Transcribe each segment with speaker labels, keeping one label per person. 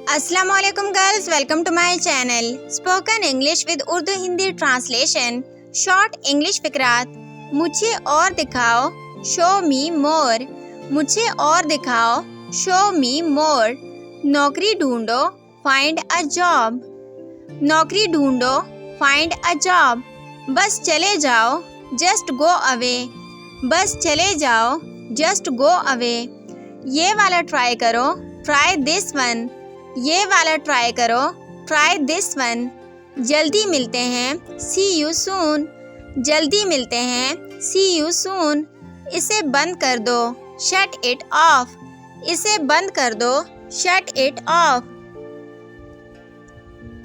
Speaker 1: अस्सलाम वालेकुम girls, welcome to my channel spoken English with Urdu Hindi translation. Short English फिकरात। मुझे और दिखाओ, शो मी मोर। मुझे और दिखाओ, शो मी मोर। नौकरी ढूंढो, फाइंड अ जॉब। नौकरी ढूंढो, फाइंड अ जॉब। बस चले जाओ, जस्ट गो अवे। बस चले जाओ, जस्ट गो अवे। ये वाला ट्राई करो, ट्राई दिस वन। ये वाला ट्राई करो, ट्राई दिस वन। जल्दी मिलते हैं, सी यू सून। जल्दी मिलते हैं, सी यू सून। इसे बंद कर दो, शट इट ऑफ। इसे बंद कर दो, शट इट ऑफ।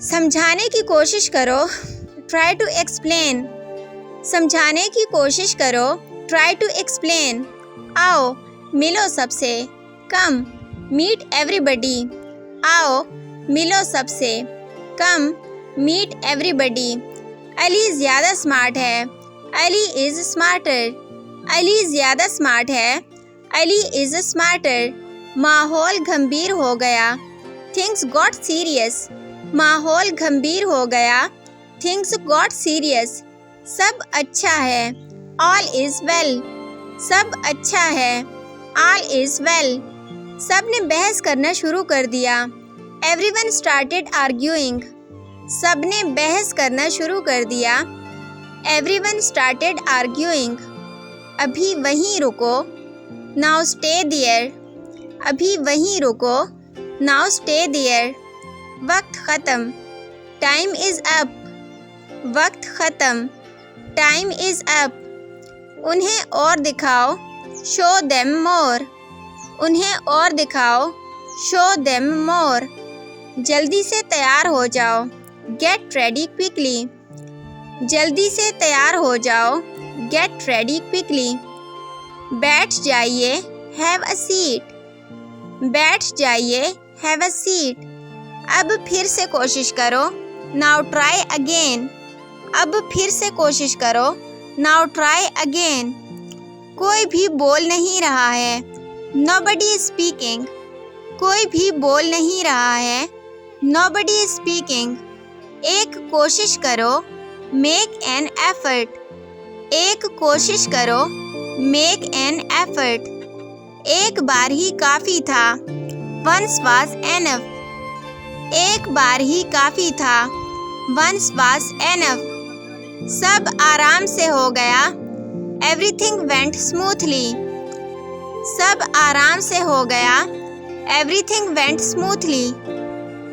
Speaker 1: समझाने की कोशिश करो, ट्राई टू एक्सप्लेन। समझाने की कोशिश करो, ट्राई टू एक्सप्लेन। आओ, मिलो सबसे, कम, मीट एवरीबडी। आओ, मिलो सबसे, कम, मीट एवरीबडी। अली ज़्यादा स्मार्ट है, अली इज़ स्मार्टर। अली ज़्यादा स्मार्ट है, अली इज़ स्मार्टर। माहौल गंभीर हो गया, थिंग्स गॉट सीरियस। माहौल गंभीर हो गया, थिंग्स गॉट सीरियस। सब अच्छा है, ऑल इज़ वेल। सब अच्छा है, ऑल इज़ वेल। सब ने बहस करना शुरू कर दिया, एवरीवन स्टार्टेड आर्ग्यूइंग। सब ने बहस करना शुरू कर दिया, एवरीवन स्टार्टेड आर्ग्यूइंग। अभी वहीं रुको, नाउ स्टे देयर। अभी वहीं रुको, नाउ स्टे देयर। वक्त ख़त्म, टाइम इज़ अप। वक्त ख़त्म, टाइम इज़ अप। उन्हें और दिखाओ, शो देम मोर। उन्हें और दिखाओ, शो देम मोर। जल्दी से तैयार हो जाओ, गेट रेडी क्विकली। जल्दी से तैयार हो जाओ, गेट रेडी क्विकली। बैठ जाइए, हैव अ सीट। बैठ जाइए, हैव अ सीट। अब फिर से कोशिश करो, नाउ ट्राई अगेन। अब फिर से कोशिश करो, नाउ ट्राई अगेन। कोई भी बोल नहीं रहा है, नोबडी इज स्पीकिंग। कोई भी बोल नहीं रहा है, नोबडी इज स्पीकिंग। एक कोशिश करो, मेक एन एफर्ट। एक कोशिश करो, मेक एन एफर्ट। एक बार ही काफ़ी था, वंस वाज एनफ। एक बार ही काफ़ी था, वंस वाज एनफ। सब आराम से हो गया, एवरीथिंग वेंट स्मूथली। सब आराम से हो गया, एवरीथिंग वेंट स्मूथली।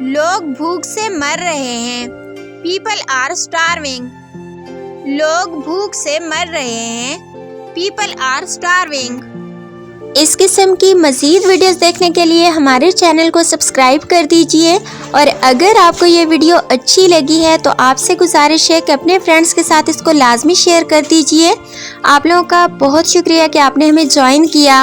Speaker 1: लोग भूख से मर रहे हैं, पीपल आर स्टार्विंग। लोग भूख से मर रहे हैं, पीपल आर स्टार्विंग। इस किस्म की मज़ीद वीडियोस देखने के लिए हमारे चैनल को सब्सक्राइब कर दीजिए। और अगर आपको ये वीडियो अच्छी लगी है तो आपसे गुजारिश है कि अपने फ्रेंड्स के साथ इसको लाजमी शेयर कर दीजिए। आप लोगों का बहुत शुक्रिया कि आपने हमें ज्वाइन किया।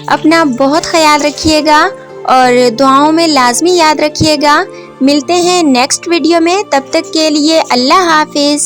Speaker 1: अपना बहुत ख्याल रखिएगा और दुआओं में लाजमी याद रखिएगा। मिलते हैं नेक्स्ट वीडियो में, तब तक के लिए अल्लाह हाफिज़।